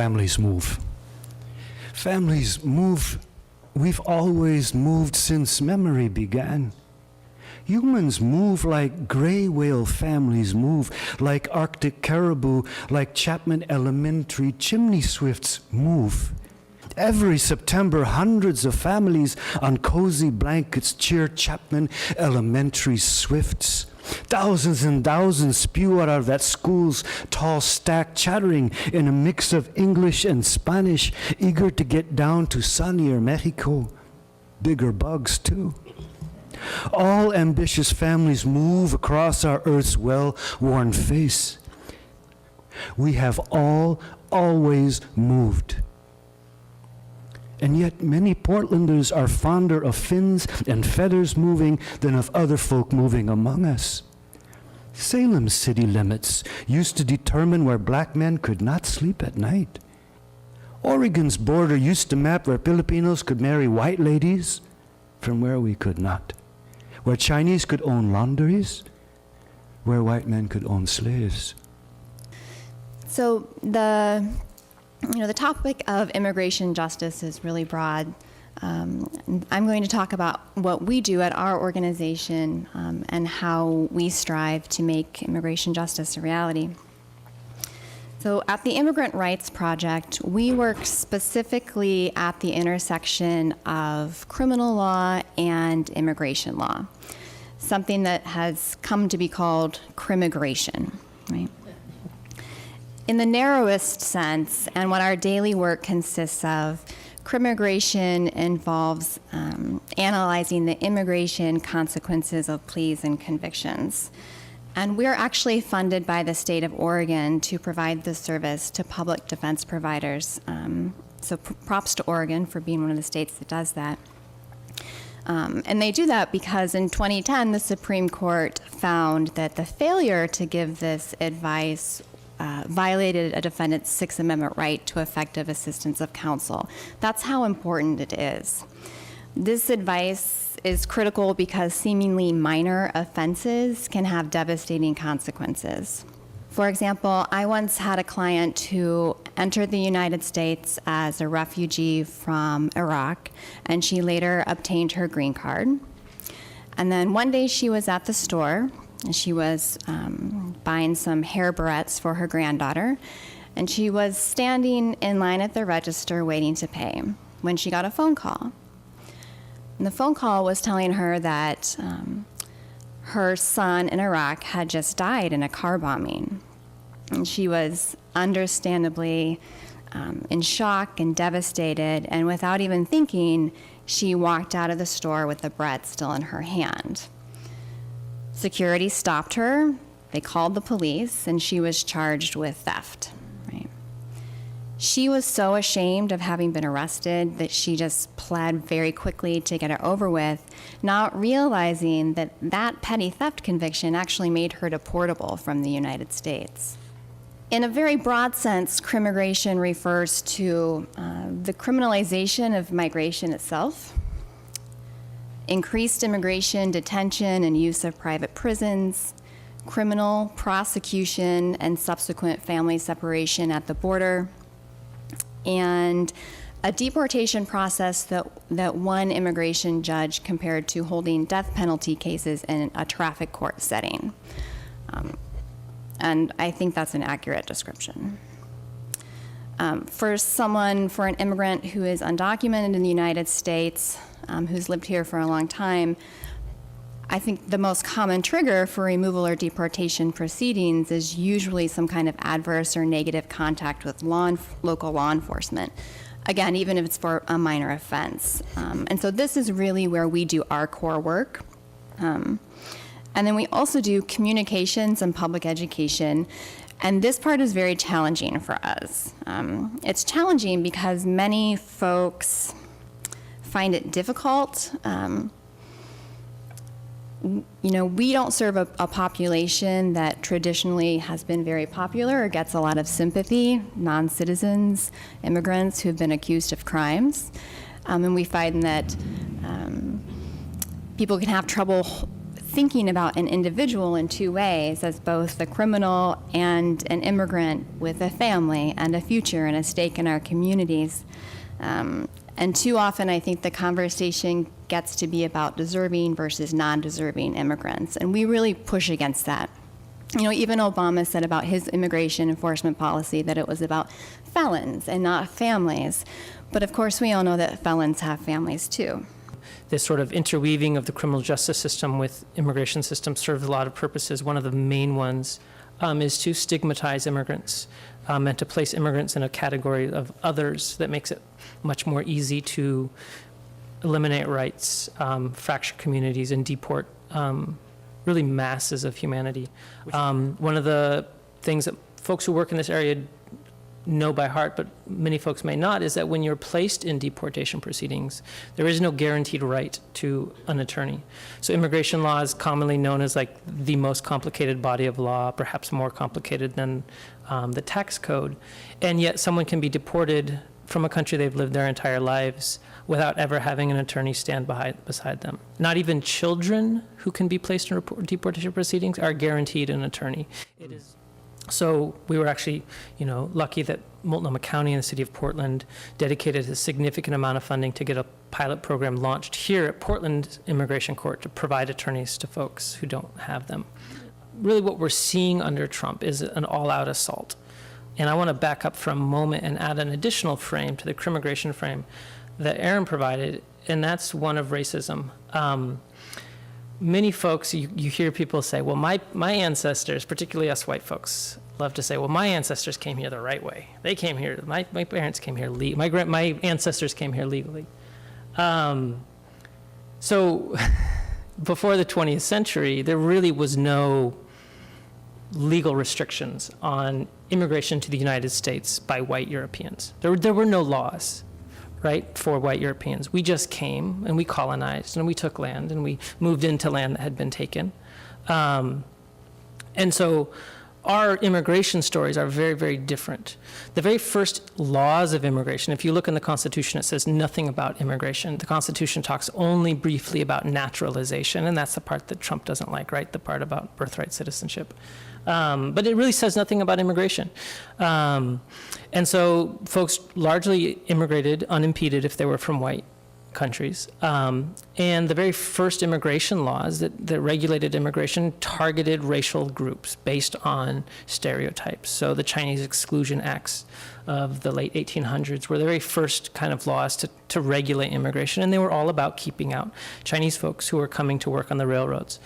families move. Families move. We've always moved since memory began. Humans move like gray whale families move, like Arctic caribou, like Chapman Elementary chimney swifts move. Every September, hundreds of families on cozy blankets cheer Chapman Elementary swifts. Thousands and thousands spew out of that school's tall stack, chattering in a mix of English and Spanish, eager to get down to sunnier Mexico. Bigger bugs, too. All ambitious families move across our Earth's well-worn face. We have all always moved. And yet many Portlanders are fonder of fins and feathers moving than of other folk moving among us. Salem's city limits used to determine where black men could not sleep at night. Oregon's border used to map where Filipinos could marry white ladies from where we could not. Where Chinese could own laundries, where white men could own slaves. So the topic of immigration justice is really broad. I'm going to talk about what we do at our organization and how we strive to make immigration justice a reality. So at the Immigrant Rights Project, we work specifically at the intersection of criminal law and immigration law, something that has come to be called crimmigration, right? In the narrowest sense, and what our daily work consists of, crimmigration involves analyzing the immigration consequences of pleas and convictions. And we're actually funded by the state of Oregon to provide this service to public defense providers. So props to Oregon for being one of the states that does that. And they do that because in 2010, the Supreme Court found that the failure to give this advice violated a defendant's Sixth Amendment right to effective assistance of counsel. That's how important it is. This advice is critical because seemingly minor offenses can have devastating consequences. For example, I once had a client who entered the United States as a refugee from Iraq, and she later obtained her green card. And then one day she was at the store, and she was buying some hair barrettes for her granddaughter, and she was standing in line at the register waiting to pay when she got a phone call. And the phone call was telling her that her son in Iraq had just died in a car bombing. And she was understandably in shock and devastated, and without even thinking, she walked out of the store with the barrette still in her hand. Security stopped her, they called the police, and she was charged with theft. She was so ashamed of having been arrested that she just pled very quickly to get it over with, not realizing that that petty theft conviction actually made her deportable from the United States. In a very broad sense, crimmigration refers to the criminalization of migration itself, increased immigration, detention, and use of private prisons, criminal prosecution and subsequent family separation at the border, and a deportation process that one immigration judge compared to holding death penalty cases in a traffic court setting. And I think that's an accurate description. For an immigrant who is undocumented in the United States, who's lived here for a long time, I think the most common trigger for removal or deportation proceedings is usually some kind of adverse or negative contact with local law enforcement. Again, even if it's for a minor offense. And so this is really where we do our core work. And then we also do communications and public education. And this part is very challenging for us. It's challenging because many folks find it difficult. We don't serve a population that traditionally has been very popular or gets a lot of sympathy, non-citizens, immigrants who've been accused of crimes. And we find that people can have trouble thinking about an individual in two ways, as both a criminal and an immigrant with a family and a future and a stake in our communities. And too often, I think the conversation gets to be about deserving versus non-deserving immigrants, and we really push against that. You know, even Obama said about his immigration enforcement policy that it was about felons and not families. But of course, we all know that felons have families too. This sort of interweaving of the criminal justice system with immigration system serves a lot of purposes. One of the main ones is to stigmatize immigrants and to place immigrants in a category of others that makes it much more easy to eliminate rights, fracture communities, and deport really masses of humanity. One of the things that folks who work in this area know by heart, but many folks may not, is that when you're placed in deportation proceedings, there is no guaranteed right to an attorney. So immigration law is commonly known as like the most complicated body of law, perhaps more complicated than the tax code. And yet someone can be deported from a country they've lived their entire lives without ever having an attorney stand beside them. Not even children who can be placed in deportation proceedings are guaranteed an attorney. It is. So we were actually, lucky that Multnomah County and the city of Portland dedicated a significant amount of funding to get a pilot program launched here at Portland Immigration Court to provide attorneys to folks who don't have them. Really what we're seeing under Trump is an all-out assault. And I want to back up for a moment and add an additional frame to the crimmigration frame that Aaron provided, and that's one of racism. Many folks, you hear people say, well, my ancestors, particularly us white folks, love to say, well, my ancestors came here the right way. They came here, my parents came here, my ancestors came here legally. So before the 20th century, there really was no legal restrictions on immigration to the United States by white Europeans. There were no laws, right, for white Europeans. We just came and we colonized and we took land and we moved into land that had been taken. And so our immigration stories are very, very different. The very first laws of immigration, if you look in the Constitution, it says nothing about immigration. The Constitution talks only briefly about naturalization, and that's the part that Trump doesn't like, right? The part about birthright citizenship. But it really says nothing about immigration. And so folks largely immigrated unimpeded if they were from white countries. And the very first immigration laws that regulated immigration targeted racial groups based on stereotypes. So the Chinese Exclusion Acts of the late 1800s were the very first kind of laws to regulate immigration, and they were all about keeping out Chinese folks who were coming to work on the railroads.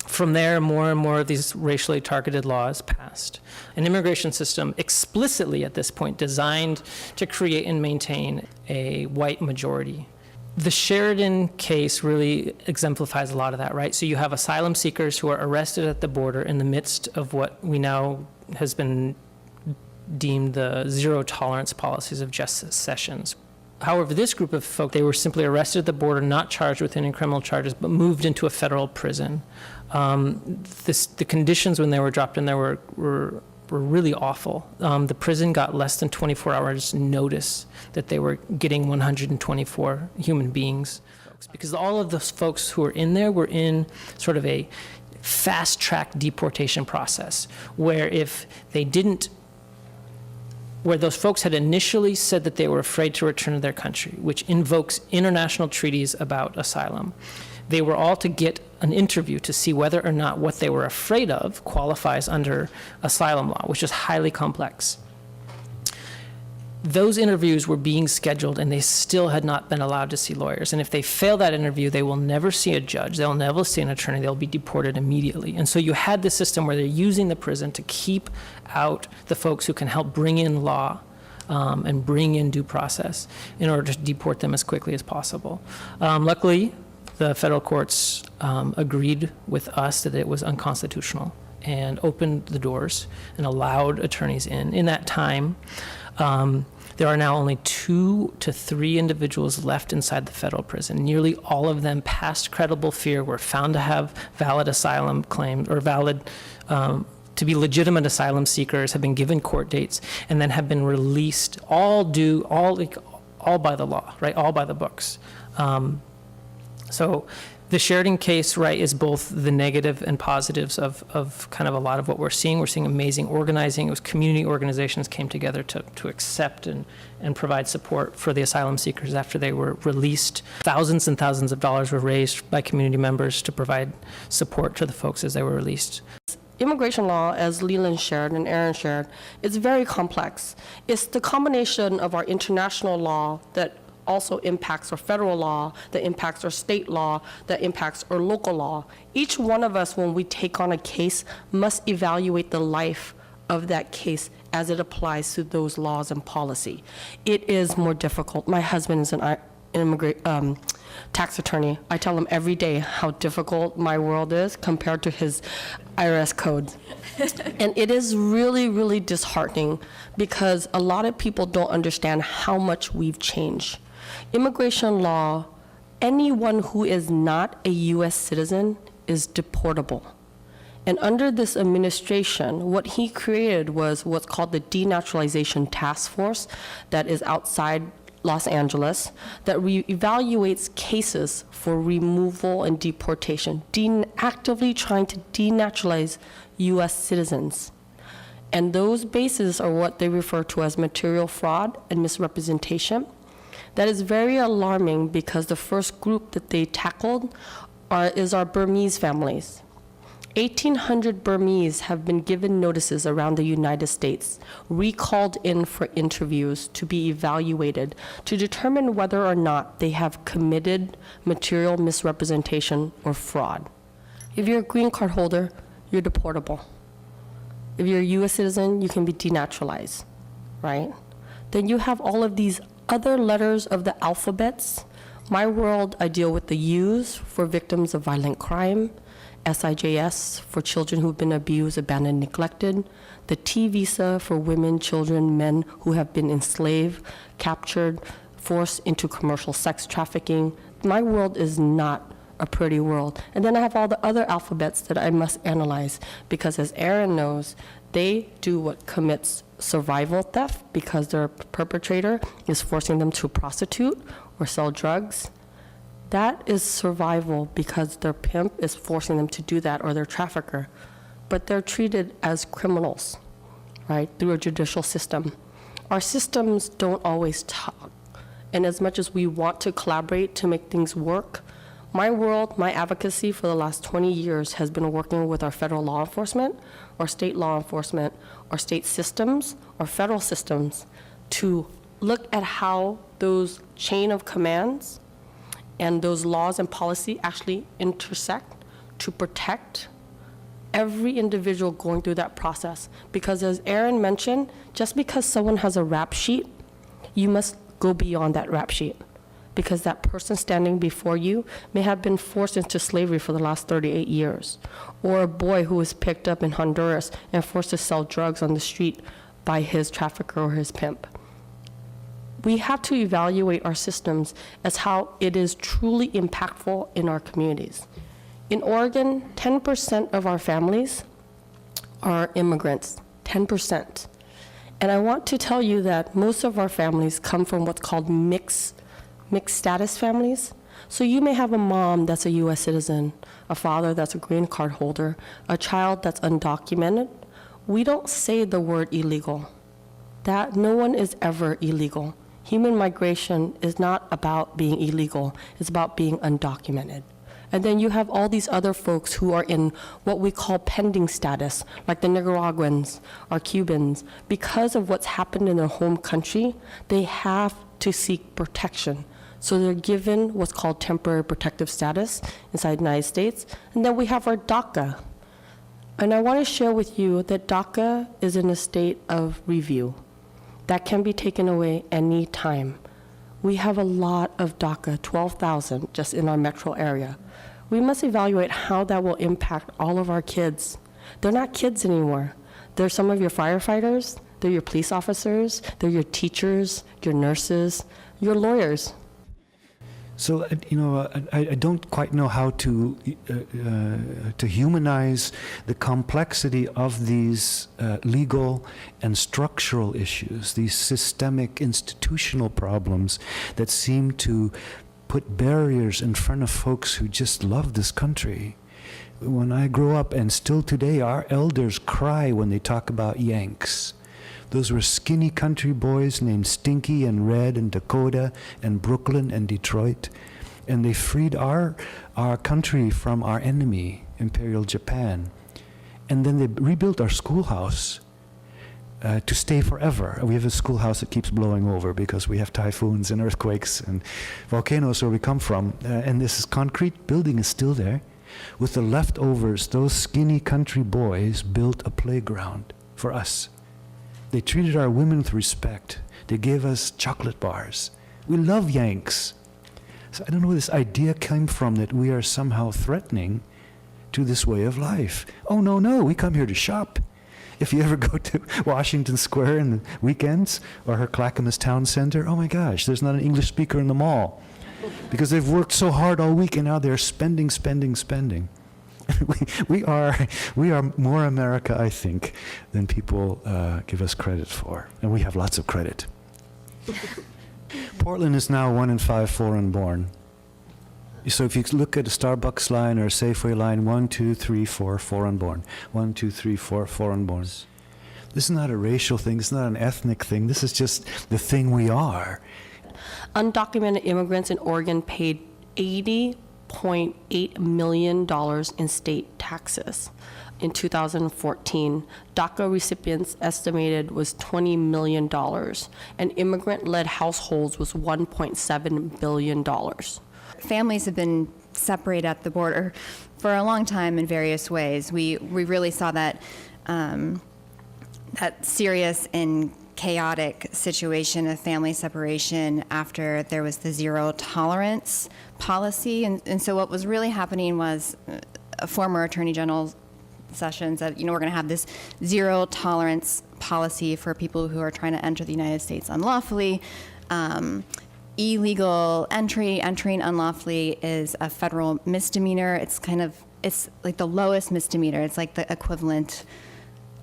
From there, more and more of these racially targeted laws passed. An immigration system explicitly at this point designed to create and maintain a white majority. The Sheridan case really exemplifies a lot of that, right? So you have asylum seekers who are arrested at the border in the midst of what we now has been deemed the zero tolerance policies of Justice Sessions. However, this group of folk, they were simply arrested at the border, not charged with any criminal charges, but moved into a federal prison. The conditions when they were dropped in there were really awful. The prison got less than 24 hours notice that they were getting 124 human beings. Because all of those folks who were in there were in sort of a fast-track deportation process, where if they didn't where those folks had initially said that they were afraid to return to their country, which invokes international treaties about asylum. They were all to get an interview to see whether or not what they were afraid of qualifies under asylum law, which is highly complex. Those interviews were being scheduled and they still had not been allowed to see lawyers. And if they fail that interview, they will never see a judge, they'll never see an attorney, they'll be deported immediately. And so you had this system where they're using the prison to keep out the folks who can help bring in law and bring in due process in order to deport them as quickly as possible. Luckily, the federal courts agreed with us that it was unconstitutional and opened the doors and allowed attorneys in. In that time, there are now only 2 to 3 individuals left inside the federal prison. Nearly all of them, past credible fear, were found to have valid asylum claims or valid, to be legitimate asylum seekers, have been given court dates, and then have been released, all by the law, right? All by the books. So the Sheridan case, right, is both the negative and positives of kind of a lot of what we're seeing. We're seeing amazing organizing. It was community organizations came together to accept and provide support for the asylum seekers after they were released. Thousands and thousands of dollars were raised by community members to provide support to the folks as they were released. Immigration law, as Leland shared and Aaron shared, is very complex. It's the combination of our international law that also impacts our federal law, that impacts our state law, that impacts our local law. Each one of us, when we take on a case, must evaluate the life of that case as it applies to those laws and policy. It is more difficult. My husband is an tax attorney. I tell him every day how difficult my world is compared to his IRS code. And it is really, really disheartening because a lot of people don't understand how much we've changed. Immigration law, anyone who is not a U.S. citizen is deportable. And under this administration, what he created was what's called the Denaturalization Task Force that is outside Los Angeles that evaluates cases for removal and deportation, actively trying to denaturalize U.S. citizens. And those bases are what they refer to as material fraud and misrepresentation. That is very alarming because the first group that they tackled is our Burmese families. 1,800 Burmese have been given notices around the United States, recalled in for interviews to be evaluated to determine whether or not they have committed material misrepresentation or fraud. If you're a green card holder, you're deportable. If you're a U.S. citizen, you can be denaturalized, right? Then you have all of these other letters of the alphabets. My world, I deal with the U's for victims of violent crime, SIJS for children who've been abused, abandoned, neglected, the T visa for women, children, men who have been enslaved, captured, forced into commercial sex trafficking. My world is not a pretty world. And then I have all the other alphabets that I must analyze because as Aaron knows, they do what commits survival theft because their perpetrator is forcing them to prostitute or sell drugs. That is survival because their pimp is forcing them to do that or their trafficker. But they're treated as criminals, right, through a judicial system. Our systems don't always talk. And as much as we want to collaborate to make things work, my world, my advocacy for the last 20 years has been working with our federal law enforcement, or state law enforcement, or state systems, or federal systems to look at how those chain of commands and those laws and policy actually intersect to protect every individual going through that process. Because as Aaron mentioned, just because someone has a rap sheet, you must go beyond that rap sheet. Because that person standing before you may have been forced into slavery for the last 38 years. Or a boy who was picked up in Honduras and forced to sell drugs on the street by his trafficker or his pimp. We have to evaluate our systems as how it is truly impactful in our communities. In Oregon, 10% of our families are immigrants, 10%. And I want to tell you that most of our families come from what's called mixed status families. So you may have a mom that's a US citizen, a father that's a green card holder, a child that's undocumented. We don't say the word illegal. That no one is ever illegal. Human migration is not about being illegal, it's about being undocumented. And then you have all these other folks who are in what we call pending status, like the Nicaraguans or Cubans. Because of what's happened in their home country, they have to seek protection. So they're given what's called temporary protective status inside the United States. And then we have our DACA. And I want to share with you that DACA is in a state of review. That can be taken away any time. We have a lot of DACA, 12,000 just in our metro area. We must evaluate how that will impact all of our kids. They're not kids anymore. They're some of your firefighters, they're your police officers, they're your teachers, your nurses, your lawyers. So, I don't quite know how to humanize the complexity of these legal and structural issues, these systemic institutional problems that seem to put barriers in front of folks who just love this country. When I grow up, and still today, our elders cry when they talk about Yanks. Those were skinny country boys named Stinky and Red and Dakota and Brooklyn and Detroit. And they freed our country from our enemy, Imperial Japan. And then they rebuilt our schoolhouse to stay forever. We have a schoolhouse that keeps blowing over because we have typhoons and earthquakes and volcanoes where we come from. And this concrete building is still there. With the leftovers, those skinny country boys built a playground for us. They treated our women with respect. They gave us chocolate bars. We love Yanks. So I don't know where this idea came from that we are somehow threatening to this way of life. Oh, no, we come here to shop. If you ever go to Washington Square in the weekends or her Clackamas Town Center, oh my gosh, there's not an English speaker in the mall because they've worked so hard all week and now they're spending. We are more America, I think, than people give us credit for, and we have lots of credit. Portland is now 1 in 5 foreign-born. So if you look at a Starbucks line or a Safeway line, 1, 2, 3, 4, foreign-born. 1, 2, 3, 4, foreign-born. This is not a racial thing. This is not an ethnic thing. This is just the thing we are. Undocumented immigrants in Oregon paid $80.8 million in state taxes. In 2014, DACA recipients estimated was $20 million, and immigrant-led households was $1.7 billion. Families have been separated at the border for a long time in various ways. We really saw that that serious and chaotic situation of family separation after there was the zero tolerance policy. And so what was really happening was a former Attorney General Sessions said, we're going to have this zero tolerance policy for people who are trying to enter the United States unlawfully. Illegal entering unlawfully is a federal misdemeanor. It's like the lowest misdemeanor. It's like the equivalent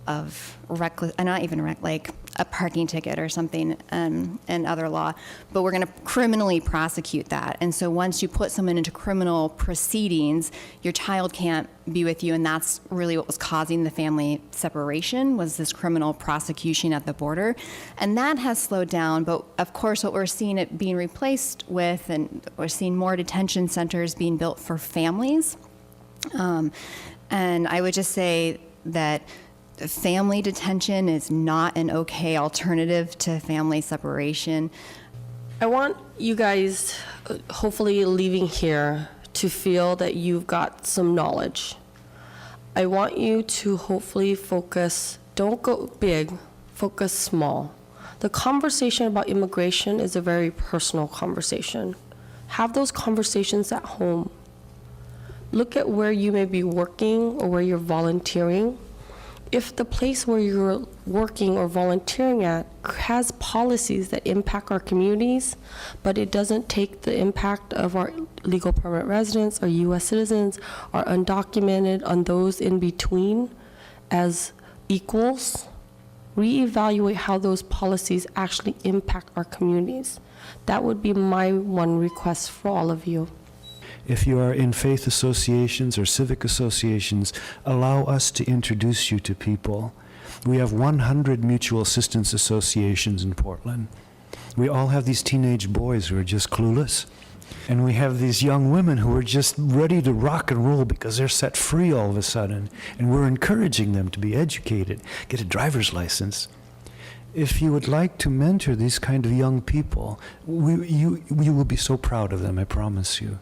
of reckless, not even like a parking ticket or something in other law. But we're going to criminally prosecute that. And so once you put someone into criminal proceedings, your child can't be with you. And that's really what was causing the family separation, was this criminal prosecution at the border. And that has slowed down. But of course, what we're seeing it being replaced with, and we're seeing more detention centers being built for families. And I would just say that family detention is not an okay alternative to family separation. I want you guys, hopefully leaving here, to feel that you've got some knowledge. I want you to hopefully focus, don't go big, focus small. The conversation about immigration is a very personal conversation. Have those conversations at home. Look at where you may be working or where you're volunteering. If the place where you're working or volunteering at has policies that impact our communities, but it doesn't take the impact of our legal permanent residents or U.S. citizens or undocumented on those in between as equals, reevaluate how those policies actually impact our communities. That would be my one request for all of you. If you are in faith associations or civic associations, allow us to introduce you to people. We have 100 mutual assistance associations in Portland. We all have these teenage boys who are just clueless. And we have these young women who are just ready to rock and roll because they're set free all of a sudden. And we're encouraging them to be educated, get a driver's license. If you would like to mentor these kind of young people, you will be so proud of them, I promise you.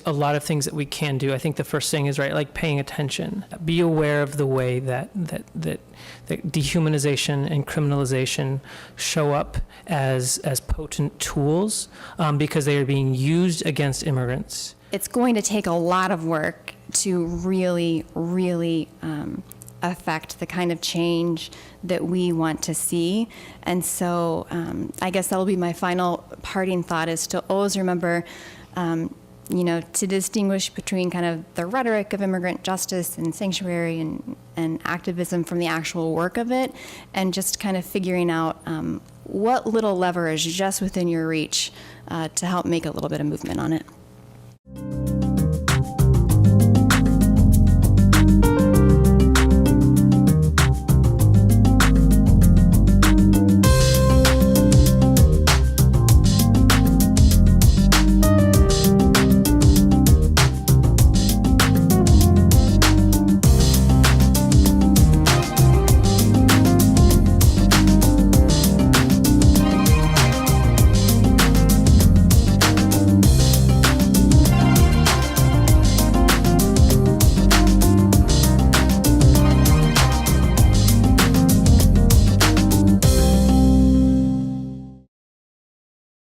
A lot of things that we can do. I think the first thing is, right, like paying attention. Be aware of the way that dehumanization and criminalization show up as potent tools because they are being used against immigrants. It's going to take a lot of work to really affect the kind of change that we want to see. And so I guess that'll be my final parting thought, is to always remember to distinguish between kind of the rhetoric of immigrant justice and sanctuary and activism from the actual work of it, and just kind of figuring out what little lever is just within your reach to help make a little bit of movement on it.